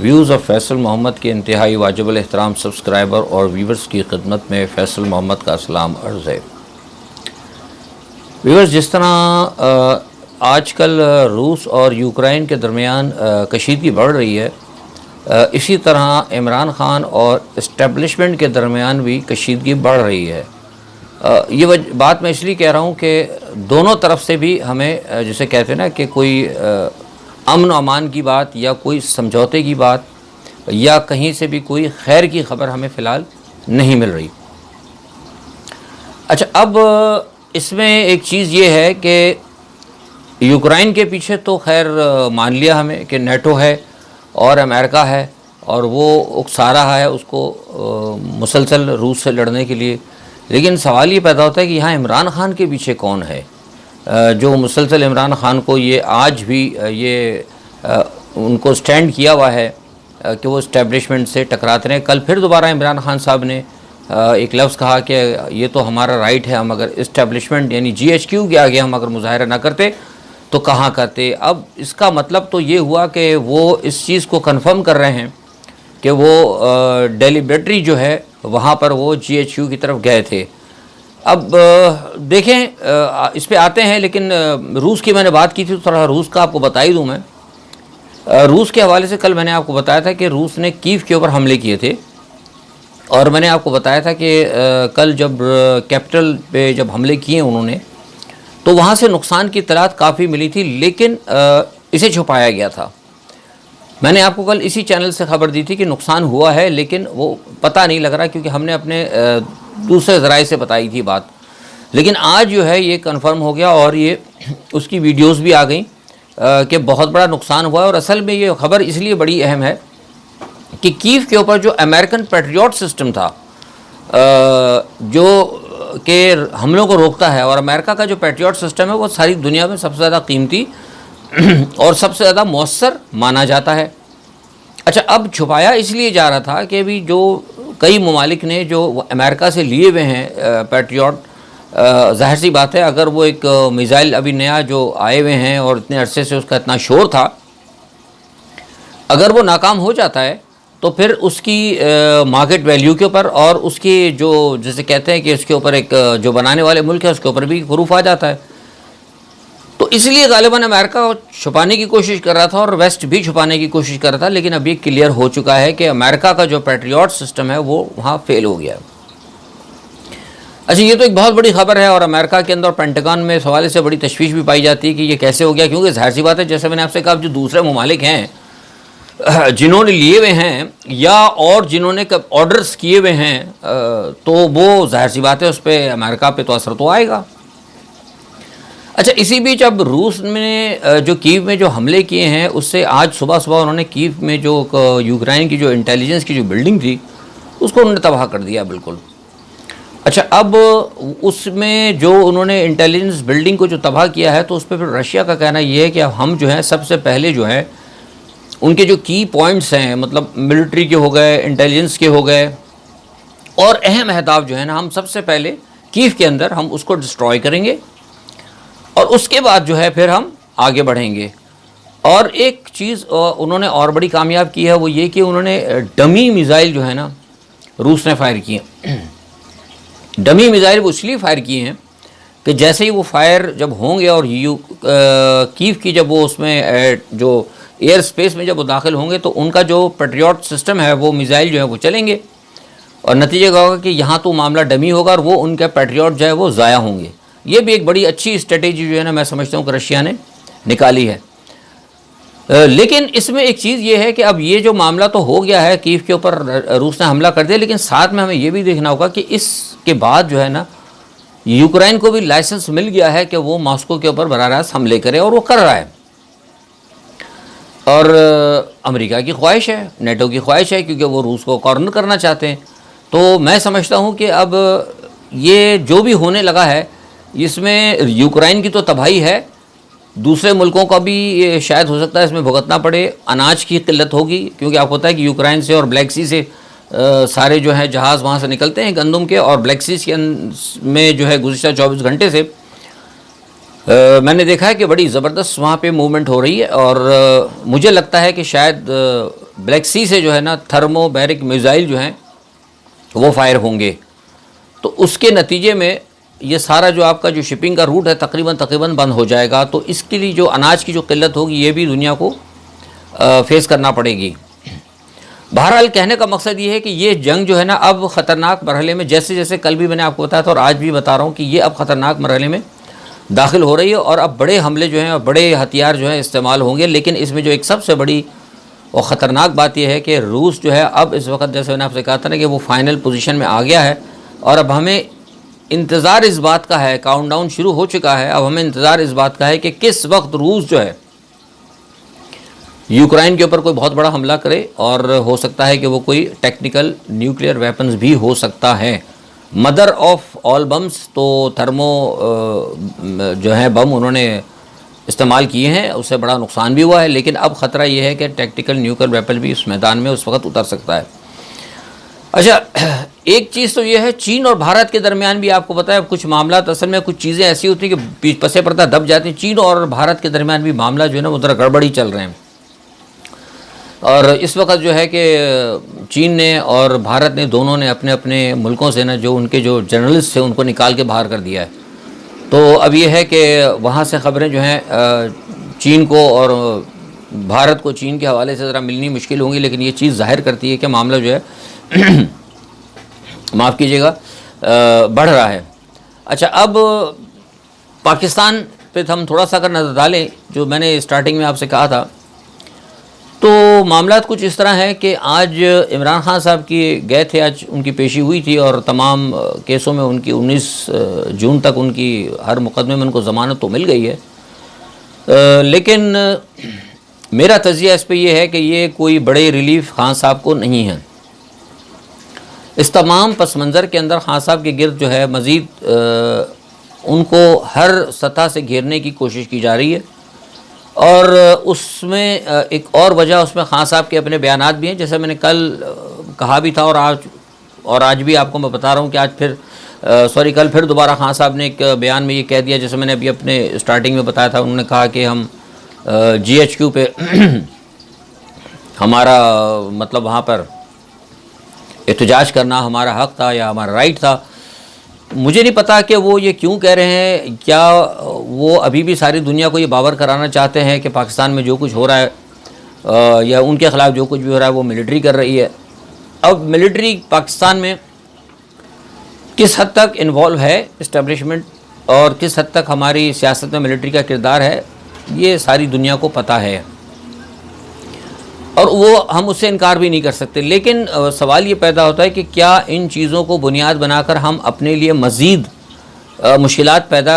Views of Faisal محمد کے انتہائی واجب الاحترام سبسکرائبر اور ویورز کی خدمت میں فیصل محمد کا سلام عرض ہے۔ ویورز، جس طرح آج کل روس اور یوکرائن کے درمیان کشیدگی بڑھ رہی ہے، اسی طرح عمران خان اور اسٹیبلشمنٹ کے درمیان بھی کشیدگی بڑھ رہی ہے۔ یہ بات میں اس لیے کہہ رہا ہوں کہ دونوں طرف سے بھی ہمیں جسے کہتے ہیں نا کہ کوئی امن و امان کی بات یا کوئی سمجھوتے کی بات یا کہیں سے بھی کوئی خیر کی خبر ہمیں فی الحال نہیں مل رہی۔ اچھا، اب اس میں ایک چیز یہ ہے کہ یوکرائن کے پیچھے تو خیر مان لیا ہمیں کہ نیٹو ہے اور امریکہ ہے اور وہ اکسا رہا ہے اس کو مسلسل روس سے لڑنے کے لیے، لیکن سوال یہ پیدا ہوتا ہے کہ یہاں عمران خان کے پیچھے کون ہے جو مسلسل عمران خان کو یہ آج بھی یہ ان کو سٹینڈ کیا ہوا ہے کہ وہ اسٹیبلشمنٹ سے ٹکراتے رہیں۔ کل پھر دوبارہ عمران خان صاحب نے ایک لفظ کہا کہ یہ تو ہمارا رائٹ ہے، ہم اگر اسٹیبلشمنٹ یعنی GHQ کے آگے ہم اگر مظاہرہ نہ کرتے تو کہاں کرتے۔ اب اس کا مطلب تو یہ ہوا کہ وہ اس چیز کو کنفرم کر رہے ہیں کہ وہ ڈیلیبریٹری جو ہے وہاں پر وہ GHQ کی طرف گئے تھے۔ اب دیکھیں اس پہ آتے ہیں، لیکن روس کی میں نے بات کی تھی تو تھوڑا روس کا آپ کو بتا ہی دوں میں۔ روس کے حوالے سے کل میں نے آپ کو بتایا تھا کہ روس نے کیف کے اوپر حملے کیے تھے، اور میں نے آپ کو بتایا تھا کہ کل جب کیپٹل پہ جب حملے کیے انہوں نے تو وہاں سے نقصان کی اطلاعات کافی ملی تھی، لیکن اسے چھپایا گیا تھا۔ میں نے آپ کو کل اسی چینل سے خبر دی تھی کہ نقصان ہوا ہے، لیکن وہ پتہ نہیں لگ رہا کیونکہ ہم نے اپنے دوسرے ذرائع سے بتائی تھی بات۔ لیکن آج جو ہے یہ کنفرم ہو گیا اور یہ اس کی ویڈیوز بھی آ گئیں کہ بہت بڑا نقصان ہوا ہے۔ اور اصل میں یہ خبر اس لیے بڑی اہم ہے کہ کیف کے اوپر جو امریکن پیٹریوٹ سسٹم تھا جو کہ حملوں کو روکتا ہے، اور امریکہ کا جو پیٹریوٹ سسٹم ہے وہ ساری دنیا میں سب سے زیادہ قیمتی اور سب سے زیادہ مؤثر مانا جاتا ہے۔ اچھا، اب چھپایا اس لیے جا رہا تھا کہ بھی جو کئی ممالک نے جو امریکہ سے لیے ہوئے ہیں پیٹریوٹ، ظاہر سی بات ہے اگر وہ ایک میزائل ابھی نیا جو آئے ہوئے ہیں اور اتنے عرصے سے اس کا اتنا شور تھا، اگر وہ ناکام ہو جاتا ہے تو پھر اس کی مارکیٹ ویلیو کے اوپر اور اس کی جو جسے کہتے ہیں کہ اس کے اوپر ایک جو بنانے والے ملک ہے اس کے اوپر بھی حروف آ جاتا ہے۔ تو اس لیے غالباً امریکہ چھپانے کی کوشش کر رہا تھا اور ویسٹ بھی چھپانے کی کوشش کر رہا تھا، لیکن اب یہ کلیئر ہو چکا ہے کہ امریکہ کا جو پیٹریوٹ سسٹم ہے وہ وہاں فیل ہو گیا۔ اچھا، یہ تو ایک بہت بڑی خبر ہے اور امریکہ کے اندر پینٹاگن میں اس حوالے سے بڑی تشویش بھی پائی جاتی ہے کہ یہ کیسے ہو گیا، کیونکہ ظاہر سی بات ہے جیسے میں نے آپ سے کہا جو دوسرے ممالک ہیں جنہوں نے لیے ہوئے ہیں یا اور جنہوں نے آرڈرز کیے ہوئے ہیں تو وہ ظاہر سی بات ہے اس پہ امریکہ پہ تو اثر تو آئے گا۔ اچھا، اسی بیچ اب روس نے جو کیو میں جو حملے کیے ہیں اس سے آج صبح انہوں نے کیو میں جو یوکرائن کی جو انٹیلیجنس کی جو بلڈنگ تھی اس کو انہوں نے تباہ کر دیا بالکل۔ اچھا، اب اس میں جو انہوں نے انٹیلیجنس بلڈنگ کو جو تباہ کیا ہے تو اس پہ پھر رشیا کا کہنا یہ ہے کہ اب ہم جو ہے سب سے پہلے جو ہے ان کے جو کی پوائنٹس ہیں، مطلب ملٹری کے ہو گئے، انٹیلیجنس کے ہو گئے اور اہم اہداف جو ہے نا، ہم سب سے پہلے کیو کے اندر ہم اس کو ڈسٹروائے کریں گے اور اس کے بعد جو ہے پھر ہم آگے بڑھیں گے۔ اور ایک چیز انہوں نے اور بڑی کامیاب کی ہے وہ یہ کہ انہوں نے ڈمی میزائل جو ہے نا روس نے فائر کیے ہیں۔ ڈمی میزائل وہ اس لیے فائر کیے ہیں کہ جیسے ہی وہ فائر جب ہوں گے اور کیو کی جب وہ اس میں جو ایئر سپیس میں جب وہ داخل ہوں گے تو ان کا جو پیٹریوٹ سسٹم ہے وہ میزائل جو ہے وہ چلیں گے اور نتیجہ کیا ہوگا کہ یہاں تو معاملہ ڈمی ہوگا اور وہ ان کے پیٹریوٹ جو ہے وہ ضائع ہوں گے۔ یہ بھی ایک بڑی اچھی اسٹریٹجی جو ہے نا میں سمجھتا ہوں کہ رشیا نے نکالی ہے۔ لیکن اس میں ایک چیز یہ ہے کہ اب یہ جو معاملہ تو ہو گیا ہے کیو کے اوپر روس نے حملہ کر دیا، لیکن ساتھ میں ہمیں یہ بھی دیکھنا ہوگا کہ اس کے بعد جو ہے نا یوکرائن کو بھی لائسنس مل گیا ہے کہ وہ ماسکو کے اوپر براہ راست حملے کرے اور وہ کر رہا ہے۔ اور امریکہ کی خواہش ہے، نیٹو کی خواہش ہے، کیونکہ وہ روس کو کارنر کرنا چاہتے ہیں۔ تو میں سمجھتا ہوں کہ اب یہ جو بھی ہونے لگا ہے اس میں یوکرائن کی تو تباہی ہے، دوسرے ملکوں کا بھی شاید ہو سکتا ہے اس میں بھگتنا پڑے۔ اناج کی قلت ہوگی کیونکہ آپ کو پتہ ہے کہ یوکرائن سے اور بلیک سی سے سارے جو ہیں جہاز وہاں سے نکلتے ہیں گندم کے، اور بلیک سی میں جو ہے گزشتہ 24 گھنٹے سے میں نے دیکھا ہے کہ بڑی زبردست وہاں پہ موومنٹ ہو رہی ہے، اور مجھے لگتا ہے کہ شاید بلیک سی سے جو ہے نا تھرمو بیرک میزائل جو ہیں وہ فائر ہوں گے، تو اس کے نتیجے میں یہ سارا جو آپ کا جو شپنگ کا روٹ ہے تقریباً بند ہو جائے گا، تو اس کے لیے جو اناج کی جو قلت ہوگی یہ بھی دنیا کو فیس کرنا پڑے گی۔ بہرحال کہنے کا مقصد یہ ہے کہ یہ جنگ جو ہے نا اب خطرناک مرحلے میں، جیسے جیسے کل بھی میں نے آپ کو بتایا تھا اور آج بھی بتا رہا ہوں کہ یہ اب خطرناک مرحلے میں داخل ہو رہی ہے، اور اب بڑے حملے جو ہیں اور بڑے ہتھیار جو ہیں استعمال ہوں گے۔ لیکن اس میں جو ایک سب سے بڑی اور خطرناک بات یہ ہے کہ روس جو ہے اب اس وقت، جیسے میں نے آپ سے کہا تھا نا کہ وہ فائنل پوزیشن میں آ گیا ہے، اور اب ہمیں انتظار اس بات کا ہے، کاؤنٹ ڈاؤن شروع ہو چکا ہے، اب ہمیں انتظار اس بات کا ہے کہ کس وقت روس جو ہے یوکرائن کے اوپر کوئی بہت بڑا حملہ کرے، اور ہو سکتا ہے کہ وہ کوئی ٹیکنیکل نیوکلیئر ویپنز بھی ہو سکتا ہے۔ مدر آف آل بمز تو تھرمو جو ہے بم انہوں نے استعمال کیے ہیں، اس سے بڑا نقصان بھی ہوا ہے، لیکن اب خطرہ یہ ہے کہ ٹیکٹیکل نیوکلیئر ویپن بھی اس میدان میں اس وقت اتر سکتا ہے۔ اچھا، ایک چیز تو یہ ہے چین اور بھارت کے درمیان بھی آپ کو پتہ ہے کچھ معاملات، اصل میں کچھ چیزیں ایسی ہوتی ہیں کہ پسے پردہ دب جاتی ہیں۔ چین اور بھارت کے درمیان بھی معاملہ جو ہے نا وہ ذرا گڑبڑی چل رہے ہیں، اور اس وقت جو ہے کہ چین نے اور بھارت نے دونوں نے اپنے اپنے ملکوں سے نا جو ان کے جو جرنلسٹ تھے ان کو نکال کے باہر کر دیا ہے۔ تو اب یہ ہے کہ وہاں سے خبریں جو ہیں چین کو اور بھارت کو چین کے حوالے سے ذرا ملنی مشکل ہوں گی، لیکن یہ چیز ظاہر کرتی ہے کہ معاملہ جو ہے معاف کیجیے گا بڑھ رہا ہے۔ اچھا، اب پاکستان پہ ہم تھوڑا سا اگر نظر ڈالیں، جو میں نے اسٹارٹنگ میں آپ سے کہا تھا، تو معاملات کچھ اس طرح ہے کہ آج عمران خان صاحب کی گئے تھے، آج ان کی پیشی ہوئی تھی، اور تمام کیسوں میں ان کی 19 جون تک ان کی ہر مقدمے میں ان کو ضمانت تو مل گئی ہے، لیکن میرا تجزیہ اس پہ یہ ہے کہ یہ کوئی بڑے ریلیف خان صاحب کو نہیں ہے۔ اس تمام پس منظر کے اندر خان صاحب کے گرد جو ہے مزید ان کو ہر سطح سے گھیرنے کی کوشش کی جا رہی ہے، اور اس میں ایک اور وجہ اس میں خان صاحب کے اپنے بیانات بھی ہیں، جیسے میں نے کل کہا بھی تھا، اور آج بھی آپ کو میں بتا رہا ہوں کہ آج پھر کل پھر دوبارہ خان صاحب نے ایک بیان میں یہ کہہ دیا، جیسے میں نے ابھی اپنے اسٹارٹنگ میں بتایا تھا، انہوں نے کہا کہ ہم GHQ پہ ہمارا مطلب وہاں پر احتجاج کرنا ہمارا حق تھا یا ہمارا رائٹ تھا۔ مجھے نہیں پتا کہ وہ یہ کیوں کہہ رہے ہیں، کیا وہ ابھی بھی ساری دنیا کو یہ باور کرانا چاہتے ہیں کہ پاکستان میں جو کچھ ہو رہا ہے یا ان کے خلاف جو کچھ بھی ہو رہا ہے وہ ملٹری کر رہی ہے۔ اب ملٹری پاکستان میں کس حد تک انوالو ہے اسٹیبلشمنٹ، اور کس حد تک ہماری سیاست میں ملٹری کا کردار ہے، یہ ساری دنیا کو پتہ ہے، اور وہ ہم اس سے انکار بھی نہیں کر سکتے۔ لیکن سوال یہ پیدا ہوتا ہے کہ کیا ان چیزوں کو بنیاد بنا کر ہم اپنے لیے مزید مشکلات پیدا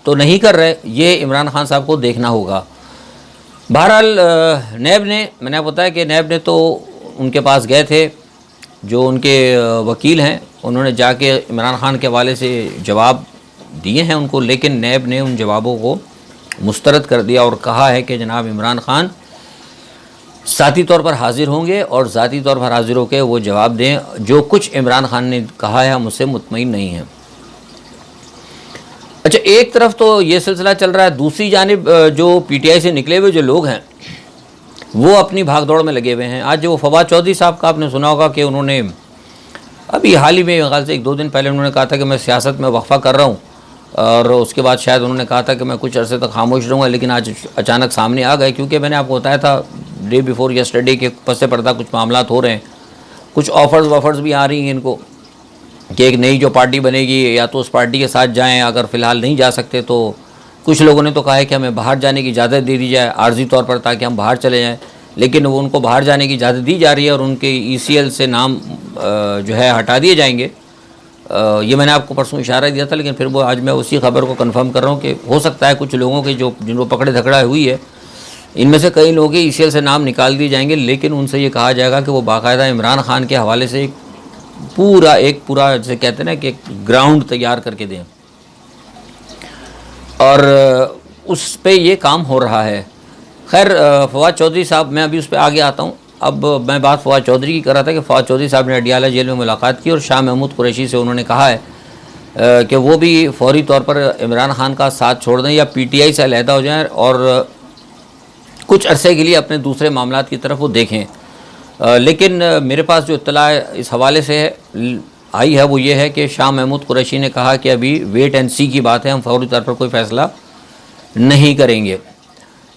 تو نہیں کر رہے، یہ عمران خان صاحب کو دیکھنا ہوگا۔ بہرحال نیب نے، میں نے بتایا کہ نیب نے تو ان کے پاس گئے تھے، جو ان کے وکیل ہیں انہوں نے جا کے عمران خان کے حوالے سے جواب دیے ہیں ان کو، لیکن نیب نے ان جوابوں کو مسترد کر دیا اور کہا ہے کہ جناب عمران خان ذاتی طور پر حاضر ہوں گے اور ذاتی طور پر حاضر ہو کے وہ جواب دیں، جو کچھ عمران خان نے کہا ہے ہم اس سے مطمئن نہیں ہیں۔ اچھا، ایک طرف تو یہ سلسلہ چل رہا ہے، دوسری جانب جو PTI سے نکلے ہوئے جو لوگ ہیں وہ اپنی بھاگ دوڑ میں لگے ہوئے ہیں۔ آج جو فواد چودھری صاحب کا آپ نے سنا ہوگا کہ انہوں نے ابھی حال ہی میں غالب سے 1-2 دن پہلے انہوں نے کہا تھا کہ میں سیاست میں وقفہ کر رہا ہوں، اور اس کے بعد شاید انہوں نے کہا تھا کہ میں کچھ عرصے تک خاموش رہوں گا، لیکن آج اچانک سامنے آ گئے، کیونکہ میں نے آپ کو بتایا تھا ڈے بیفور یسٹرڈے کے پس پردہ کچھ معاملات ہو رہے ہیں، کچھ آفرز بھی آ رہی ہیں ان کو کہ ایک نئی جو پارٹی بنے گی یا تو اس پارٹی کے ساتھ جائیں، اگر فی الحال نہیں جا سکتے تو کچھ لوگوں نے تو کہا ہے کہ ہمیں باہر جانے کی اجازت دے دی جائے عارضی طور پر تاکہ ہم باہر چلے جائیں، لیکن وہ ان کو باہر جانے کی اجازت دی جا رہی ہے اور ان کے ECL سے نام جو ہے ہٹا دیے جائیں گے۔ یہ میں نے آپ کو پرسوں اشارہ دیا تھا، لیکن پھر وہ آج میں اسی خبر کو کنفرم کر رہا ہوں کہ ہو سکتا ہے کچھ لوگوں کے جن کو پکڑے دھکڑا ہوئی ہے ان میں سے کئی لوگوں کے ECL سے نام نکال دیے جائیں گے، لیکن ان سے یہ کہا جائے گا کہ وہ باقاعدہ عمران خان کے حوالے سے ایک پورا جسے کہتے ہیں نا کہ ایک گراؤنڈ تیار کر کے دیں، اور اس پہ یہ کام ہو رہا ہے۔ خیر، فواد چودھری صاحب، میں ابھی اس پہ آگے آتا ہوں۔ اب میں بات فواد چودھری کی کر رہا تھا کہ فواد چودھری صاحب نے اڈیالہ جیل میں ملاقات کی اور شاہ محمود قریشی سے انہوں نے کہا ہے کہ وہ بھی فوری طور پر عمران خان کا ساتھ چھوڑ دیں یا PTI سے علیحدہ ہو جائیں اور کچھ عرصے کے لیے اپنے دوسرے معاملات کی طرف وہ دیکھیں۔ لیکن میرے پاس جو اطلاع اس حوالے سے آئی ہے وہ یہ ہے کہ شاہ محمود قریشی نے کہا کہ ابھی ویٹ اینڈ سی کی بات ہے، ہم فوری طور پر کوئی فیصلہ نہیں کریں گے.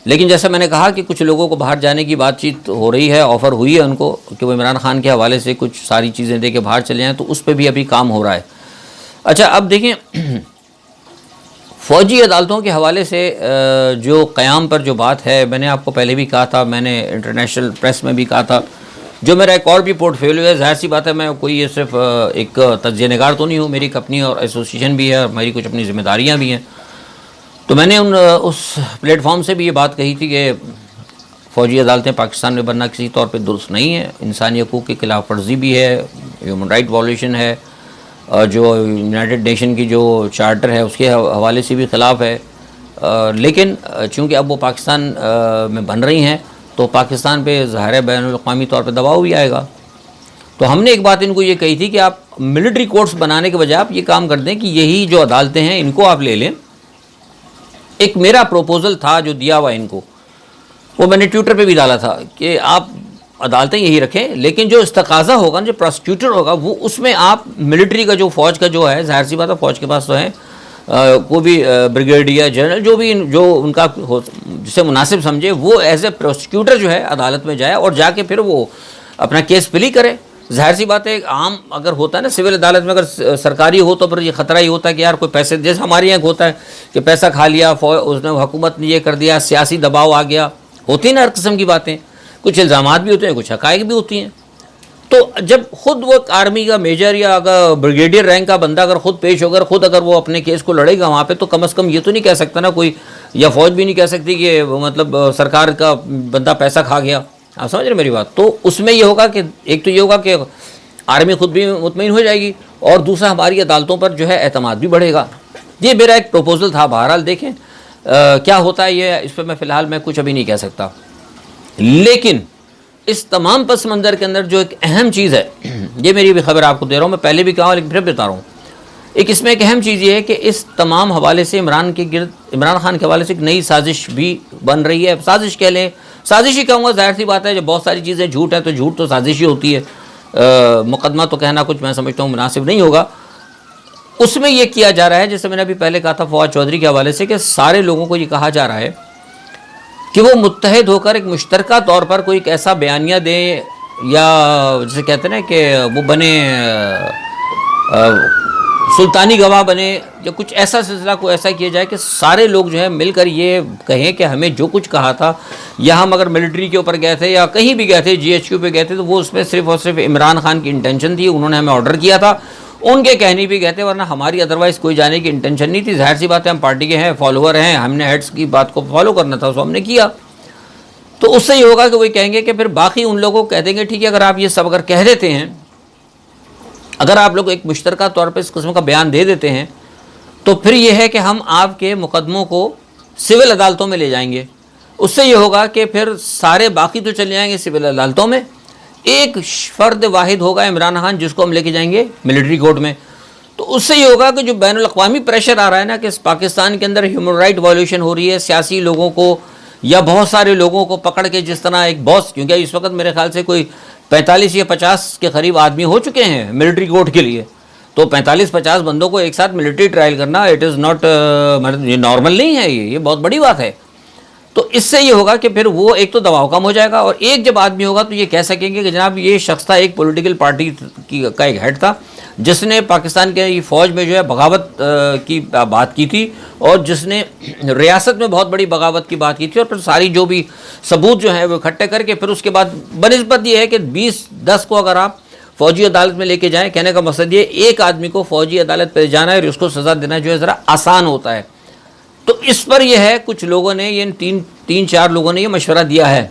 لیکن جیسا میں نے کہا کہ کچھ لوگوں کو باہر جانے کی بات چیت ہو رہی ہے، آفر ہوئی ہے ان کو کہ وہ عمران خان کے حوالے سے کچھ ساری چیزیں دے کے باہر چلے جائیں، تو اس پہ بھی ابھی کام ہو رہا ہے. اچھا اب دیکھیں فوجی عدالتوں کے حوالے سے جو قیام پر جو بات ہے، میں نے آپ کو پہلے بھی کہا تھا، میں نے انٹرنیشنل پریس میں بھی کہا تھا، جو میرا ایک اور بھی پورٹ فولیو ہے، ظاہر سی بات ہے میں کوئی یہ صرف ایک تجزیہ نگار تو نہیں ہوں، میری ایک اپنی اور ایسوسیشن بھی ہے اور میری کچھ اپنی ذمہ داریاں بھی ہیں. تو میں نے اس پلیٹ فارم سے بھی یہ بات کہی تھی کہ فوجی عدالتیں پاکستان میں بننا کسی طور پہ درست نہیں ہے، انسانی حقوق کی خلاف ورزی بھی ہے، ہیومن رائٹ وائلیشن ہے، اور جو یونائٹڈ نیشن کی جو چارٹر ہے اس کے حوالے سے بھی خلاف ہے. لیکن چونکہ اب وہ پاکستان میں بن رہی ہیں تو پاکستان پہ ظاہر بین الاقوامی طور پہ دباؤ بھی آئے گا. تو ہم نے ایک بات ان کو یہ کہی تھی کہ آپ ملٹری کورٹس بنانے کے بجائے آپ یہ کام کر دیں کہ یہی جو عدالتیں ہیں ان کو آپ لے لیں. ایک میرا پروپوزل تھا جو دیا ہوا ان کو، وہ میں نے ٹویٹر پہ بھی ڈالا تھا کہ آپ عدالتیں یہی رکھیں، لیکن جو استقاضہ ہوگا، جو پراسیکیوٹر ہوگا، وہ اس میں آپ ملٹری کا جو فوج کا جو ہے، ظاہر سی بات ہے فوج کے پاس تو ہے کوئی بھی بریگیڈیئر جنرل جو ان کا جسے مناسب سمجھے، وہ ایز اے پروسیکیوٹر جو ہے عدالت میں جائے اور جا کے پھر وہ اپنا کیس پلی کرے. ظاہر سی بات ہے عام اگر ہوتا ہے نا سول عدالت میں، اگر سرکاری ہو تو پھر یہ خطرہ ہی ہوتا ہے کہ یار کوئی پیسے، جیسے ہمارے یہاں ہوتا ہے کہ پیسہ کھا لیا، اس نے حکومت نے یہ کر دیا، سیاسی دباؤ آ گیا، ہوتی ہیں نا ہر قسم کی باتیں، کچھ الزامات بھی ہوتے ہیں، کچھ حقائق بھی ہوتی ہیں. تو جب خود وہ آرمی کا میجر یا اگر بریگیڈیئر رینک کا بندہ اگر خود پیش ہوگا، خود اگر وہ اپنے کیس کو لڑے گا وہاں پہ، تو کم از کم یہ تو نہیں کہہ سکتا نا کوئی، یا فوج بھی نہیں کہہ سکتی کہ مطلب سرکار کا بندہ پیسہ کھا گیا. آپ سمجھ رہے میری بات؟ تو اس میں یہ ہوگا کہ ایک تو یہ ہوگا کہ آرمی خود بھی مطمئن ہو جائے گی، اور دوسرا ہماری عدالتوں پر جو ہے اعتماد بھی بڑھے گا. یہ میرا ایک پروپوزل تھا. بہرحال دیکھیں کیا ہوتا ہے، یہ اس پہ میں فی الحال میں کچھ ابھی نہیں کہہ سکتا. لیکن اس تمام پس منظر کے اندر جو ایک اہم چیز ہے، یہ میری بھی خبر آپ کو دے رہا ہوں، میں پہلے بھی کہا ہوں لیکن پھر بتا رہا ہوں. اس میں ایک اہم چیز یہ ہے کہ اس تمام حوالے سے عمران خان کے حوالے سے ایک نئی سازش بھی بن رہی ہے. سازش کہہ لیں، سازش ہی کہوں گا، ظاہر سی بات ہے جب بہت ساری چیزیں جھوٹ ہے تو جھوٹ تو سازش ہی ہوتی ہے. مقدمہ تو کہنا کچھ میں سمجھتا ہوں مناسب نہیں ہوگا. اس میں یہ کیا جا رہا ہے، جیسے میں نے ابھی پہلے کہا تھا فواد چودھری کے حوالے سے، کہ سارے لوگوں کو یہ کہا جا رہا ہے کہ وہ متحد ہو کر ایک مشترکہ طور پر کوئی ایک ایسا بیانیہ دیں، یا جسے کہتے ہیں نا کہ وہ بنے سلطانی گواہ بنے، یا کچھ ایسا سلسلہ کو ایسا کیا جائے کہ سارے لوگ جو ہے مل کر یہ کہیں کہ ہمیں جو کچھ کہا تھا، یا ہم اگر ملٹری کے اوپر گئے تھے یا کہیں بھی گئے تھے، GHQ پہ گئے تھے، تو وہ اس میں صرف اور صرف عمران خان کی انٹینشن تھی، انہوں نے ہمیں آرڈر کیا تھا، ان کے کہنے بھی گئے تھے، ورنہ ہماری ادروائز کوئی جانے کی انٹینشن نہیں تھی. ظاہر سی بات ہے ہم پارٹی کے ہیں، فالوور ہیں، ہم نے ہیڈس کی بات کو فالو کرنا تھا، سو ہم نے کیا. تو اس سے یہ ہوگا کہ وہ کہیں گے کہ پھر باقی ان لوگوں کو کہہ دیں گے ٹھیک ہے، اگر آپ یہ سب اگر کہہ دیتے ہیں، اگر آپ لوگ ایک مشترکہ طور پہ اس قسم کا بیان دے دیتے ہیں، تو پھر یہ ہے کہ ہم آپ کے مقدموں کو سول عدالتوں میں لے جائیں گے. اس سے یہ ہوگا کہ پھر سارے باقی تو چلے جائیں گے سول عدالتوں میں، ایک فرد واحد ہوگا عمران خان جس کو ہم لے کے جائیں گے ملٹری کورٹ میں. تو اس سے یہ ہوگا کہ جو بین الاقوامی پریشر آ رہا ہے نا کہ پاکستان کے اندر ہیومن رائٹ وائلیشن ہو رہی ہے، سیاسی لوگوں کو یا بہت سارے لوگوں کو پکڑ کے، جس طرح ایک باس، کیونکہ اس وقت میرے خیال سے کوئی 45 یا 50 کے قریب آدمی ہو چکے ہیں ملٹری کورٹ کے لیے، تو 45-50 بندوں کو ایک ساتھ ملٹری ٹرائل کرنا اٹ از ناٹ نارمل نہیں ہے، یہ بہت بڑی بات ہے. تو اس سے یہ ہوگا کہ پھر وہ ایک تو دباؤ کم ہو جائے گا، اور ایک جب آدمی ہوگا تو یہ کہہ سکیں گے کہ جناب یہ شخص تھا، ایک پولیٹیکل پارٹی کا ایک ہیڈ تھا، جس نے پاکستان کے فوج میں جو ہے بغاوت کی بات کی تھی، اور جس نے ریاست میں بہت بڑی بغاوت کی بات کی تھی، اور پھر ساری جو بھی ثبوت جو ہیں وہ اکٹھے کر کے پھر اس کے بعد بنسبت یہ ہے کہ 20-10 کو اگر آپ فوجی عدالت میں لے کے جائیں، کہنے کا مقصد یہ ایک آدمی کو فوجی عدالت پہ جانا ہے اور اس کو سزا دینا جو ہے ذرا آسان ہوتا ہے. تو اس پر یہ ہے کچھ لوگوں نے، یہ 3-4 لوگوں نے یہ مشورہ دیا ہے.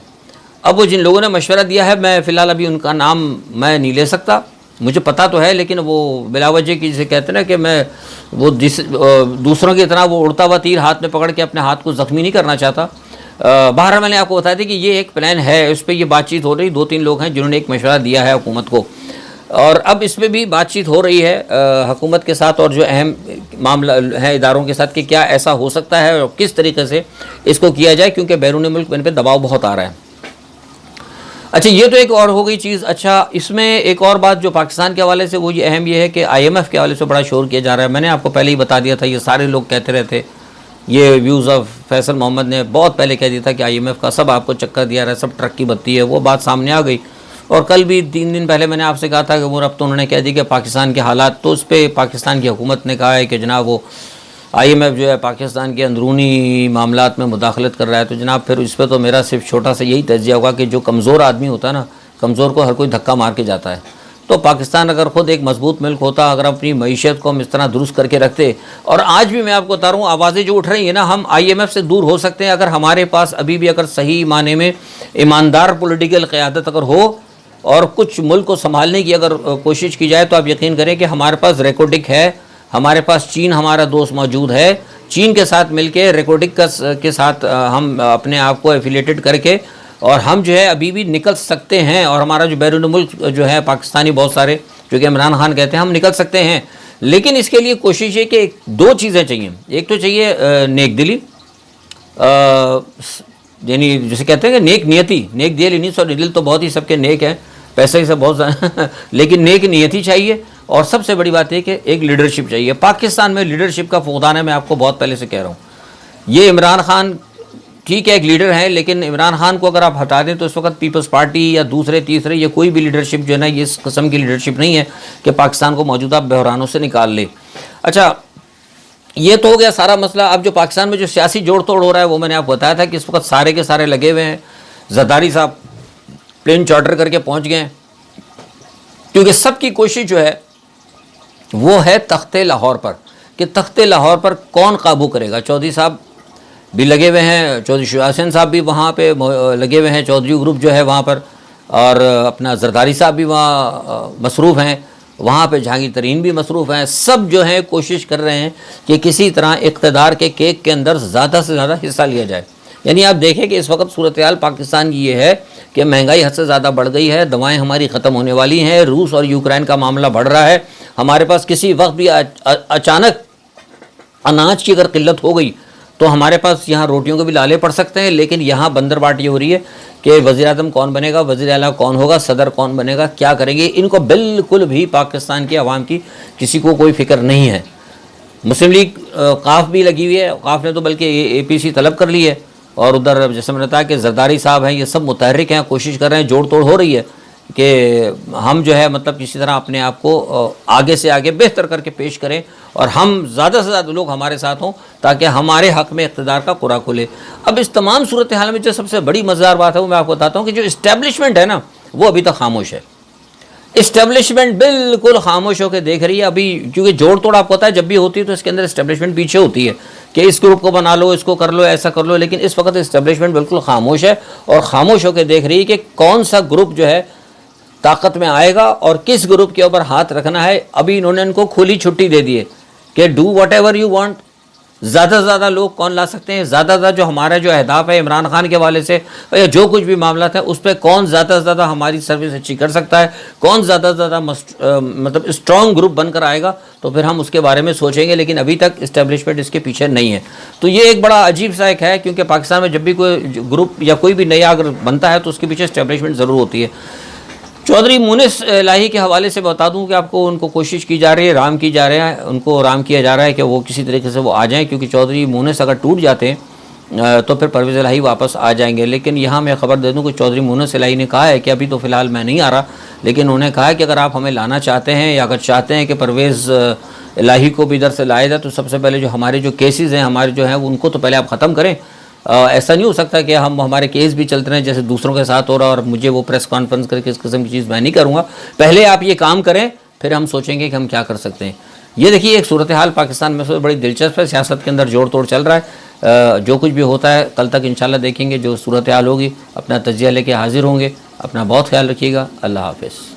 اب وہ جن لوگوں نے مشورہ دیا ہے، میں فی الحال ابھی ان کا نام میں نہیں لے سکتا، مجھے پتہ تو ہے، لیکن وہ بلا وجہ کی جسے کہتے ہیں نا کہ میں وہ دوسروں کی طرح وہ اڑتا ہوا تیر ہاتھ میں پکڑ کے اپنے ہاتھ کو زخمی نہیں کرنا چاہتا. باہر میں نے آپ کو بتایا تھا کہ یہ ایک پلان ہے، اس پہ یہ بات چیت ہو رہی، 2-3 لوگ ہیں جنہوں نے ایک مشورہ دیا ہے حکومت کو، اور اب اس میں بھی بات چیت ہو رہی ہے حکومت کے ساتھ اور جو اہم معاملہ ہیں اداروں کے ساتھ کہ کیا ایسا ہو سکتا ہے اور کس طریقے سے اس کو کیا جائے، کیونکہ بیرون ملک ان پہ دباؤ بہت آ رہا ہے. اچھا یہ تو ایک اور ہو گئی چیز. اچھا اس میں ایک اور بات جو پاکستان کے حوالے سے وہ یہ اہم یہ ہے کہ IMF کے حوالے سے بڑا شور کیا جا رہا ہے. میں نے آپ کو پہلے ہی بتا دیا تھا, یہ سارے لوگ کہتے رہتے, یہ ویوز آف فیصل محمد نے بہت پہلے کہہ دیا تھا کہ IMF کا سب آپ کو چکر دیا رہا ہے, سب ٹرک کی بتی ہے. وہ بات سامنے آ گئی. اور کل بھی 3 دن پہلے میں نے آپ سے کہا تھا کہ وہ اب تو انہوں نے کہہ دی کہ پاکستان کے حالات, تو اس پہ پاکستان کی حکومت نے کہا ہے کہ جناب وہ IMF جو ہے پاکستان کے اندرونی معاملات میں مداخلت کر رہا ہے. تو جناب پھر اس پہ تو میرا صرف چھوٹا سا یہی تجزیہ ہوگا کہ جو کمزور آدمی ہوتا ہے نا, کمزور کو ہر کوئی دھکا مار کے جاتا ہے. تو پاکستان اگر خود ایک مضبوط ملک ہوتا, اگر اپنی معیشت کو ہم اس طرح درست کر کے رکھتے, اور آج بھی میں آپ کو بتا رہا ہوں آوازیں جو اٹھ رہی ہیں نا, ہم IMF سے دور ہو سکتے ہیں اگر ہمارے پاس ابھی بھی اگر صحیح معنی میں ایماندار پولیٹیکل قیادت اگر ہو اور کچھ ملک کو سنبھالنے کی اگر کوشش کی جائے. تو آپ یقین کریں کہ ہمارے پاس ریکوڈک ہے, ہمارے پاس چین ہمارا دوست موجود ہے. چین کے ساتھ مل کے ریکوڈک کے ساتھ ہم اپنے آپ کو ایفیلیٹڈ کر کے اور ہم جو ہے ابھی بھی نکل سکتے ہیں. اور ہمارا جو بیرون ملک جو ہے پاکستانی بہت سارے جو کہ عمران خان کہتے ہیں, ہم نکل سکتے ہیں. لیکن اس کے لیے کوشش ہے کہ 2 چیزیں چاہیے. ایک تو چاہیے نیک دلی, یعنی جسے کہتے ہیں کہ نیک نیتی, نیک دل نہیں, سو دل تو بہت ہی سب کے نیک ہیں, پیسے ہی سب بہت لیکن نیک نیتی چاہیے. اور سب سے بڑی بات ہے کہ ایک لیڈرشپ چاہیے. پاکستان میں لیڈرشپ کا فقدان ہے, میں آپ کو بہت پہلے سے کہہ رہا ہوں. یہ عمران خان ٹھیک ہے ایک لیڈر ہے, لیکن عمران خان کو اگر آپ ہٹا دیں تو اس وقت پیپلز پارٹی یا دوسرے تیسرے یا کوئی بھی لیڈرشپ جو ہے نا, یہ اس قسم کی لیڈرشپ نہیں ہے کہ پاکستان کو موجودہ بحرانوں سے نکال لے. اچھا یہ تو ہو گیا سارا مسئلہ. اب جو پاکستان میں جو سیاسی جوڑ توڑ ہو رہا ہے وہ میں نے آپ کو بتایا تھا کہ اس وقت سارے کے سارے لگے ہوئے ہیں. زرداری صاحب پلین چارٹر کر کے پہنچ گئے ہیں, کیونکہ سب کی کوشش جو ہے وہ ہے تخت لاہور پر, کہ تخت لاہور پر کون قابو کرے گا. چودھری صاحب بھی لگے ہوئے ہیں, چودھری شجاع حسین صاحب بھی وہاں پہ لگے ہوئے ہیں, چودھری گروپ جو ہے وہاں پر, اور اپنا زرداری صاحب بھی وہاں مصروف ہیں, وہاں پہ جہانگیر ترین بھی مصروف ہیں. سب جو ہیں کوشش کر رہے ہیں کہ کسی طرح اقتدار کے کیک کے اندر زیادہ سے زیادہ حصہ لیا جائے. یعنی آپ دیکھیں کہ اس وقت صورتحال پاکستان کی یہ ہے کہ مہنگائی حد سے زیادہ بڑھ گئی ہے, دوائیں ہماری ختم ہونے والی ہیں, روس اور یوکرائن کا معاملہ بڑھ رہا ہے. ہمارے پاس کسی وقت بھی اچانک اناج کی اگر قلت ہو گئی تو ہمارے پاس یہاں روٹیوں کے بھی لالے پڑ سکتے ہیں. لیکن یہاں بندر بانٹ یہ ہو رہی ہے کہ وزیر اعظم کون بنے گا, وزیر اعلیٰ کون ہوگا, صدر کون بنے گا, کیا کریں گے. ان کو بالکل بھی پاکستان کے عوام کی کسی کو کوئی فکر نہیں ہے. مسلم لیگ قاف بھی لگی ہوئی ہے, قاف نے تو بلکہ APC طلب کر لی ہے. اور ادھر جیسے میں نے بتایا کہ زرداری صاحب ہیں, یہ سب متحرک ہیں, کوشش کر رہے ہیں, جوڑ توڑ ہو رہی ہے کہ ہم جو ہے مطلب کسی طرح اپنے آپ کو آگے سے آگے بہتر کر کے پیش کریں اور ہم زیادہ سے زیادہ لوگ ہمارے ساتھ ہوں تاکہ ہمارے حق میں اقتدار کا قرعہ کھلے. اب اس تمام صورتحال میں جو سب سے بڑی مزیدار بات ہے وہ میں آپ کو بتاتا ہوں کہ جو اسٹیبلشمنٹ ہے نا وہ ابھی تک خاموش ہے. اسٹیبلشمنٹ بالکل خاموش ہو کے دیکھ رہی ہے ابھی, کیونکہ جوڑ توڑ آپ کو پتہ ہے جب بھی ہوتی ہے تو اس کے اندر اسٹیبلشمنٹ پیچھے ہوتی ہے کہ اس گروپ کو بنا لو, اس کو کر لو, ایسا کر لو. لیکن اس وقت اسٹیبلشمنٹ بالکل خاموش ہے اور خاموش ہو کے دیکھ رہی ہے کہ کون سا گروپ جو ہے طاقت میں آئے گا اور کس گروپ کے اوپر ہاتھ رکھنا ہے. ابھی انہوں نے ان کو کھلی چھٹی دے دی ہے کہ do what ever you want. زیادہ سے زیادہ لوگ کون لا سکتے ہیں, زیادہ سے زیادہ جو ہمارا جو اہداف ہے عمران خان کے حوالے سے یا جو کچھ بھی معاملات ہیں اس پہ کون زیادہ سے زیادہ ہماری سروس اچھی کر سکتا ہے, کون زیادہ سے زیادہ مطلب اسٹرانگ گروپ بن کر آئے گا, تو پھر ہم اس کے بارے میں سوچیں گے. لیکن ابھی تک اسٹیبلشمنٹ اس کے پیچھے نہیں ہے. تو یہ ایک بڑا عجیب سا ایک ہے, کیونکہ پاکستان میں جب بھی کوئی گروپ یا کوئی بھی نیا اگر بنتا ہے تو اس کے پیچھے اسٹیبلشمنٹ ضرور ہوتی ہے. چودھری مونس الہی کے حوالے سے بتا دوں کہ آپ کو ان کو کوشش کی جا رہی ہے, رام کی جا رہا ہے, ان کو رام کیا جا رہا ہے کہ وہ کسی طریقے سے وہ آ جائیں, کیونکہ چودھری مونس اگر ٹوٹ جاتے ہیں تو پھر پرویز الہی واپس آ جائیں گے. لیکن یہاں میں خبر دے دوں کہ چودھری مونس الہی نے کہا ہے کہ ابھی تو فی الحال میں نہیں آ رہا, لیکن انہوں نے کہا ہے کہ اگر آپ ہمیں لانا چاہتے ہیں یا اگر چاہتے ہیں کہ پرویز الہی کو بھی ادھر سے لایا جائے تو سب سے پہلے جو ہمارے جو کیسز ہیں ہمارے جو ہیں ان کو تو پہلے آپ ختم کریں. ایسا نہیں ہو سکتا کہ ہمارے کیس بھی چلتے رہیں جیسے دوسروں کے ساتھ ہو رہا اور مجھے وہ پریس کانفرنس کر کے اس قسم کی چیز میں نہیں کروں گا. پہلے آپ یہ کام کریں پھر ہم سوچیں گے کہ ہم کیا کر سکتے ہیں. یہ دیکھیے ایک صورتحال پاکستان میں سے بڑی دلچسپ ہے, سیاست کے اندر جوڑ توڑ چل رہا ہے. جو کچھ بھی ہوتا ہے کل تک انشاءاللہ دیکھیں گے, جو صورتحال ہوگی اپنا تجزیہ لے کے حاضر ہوں گے. اپنا بہت خیال رکھیے گا. اللہ حافظ.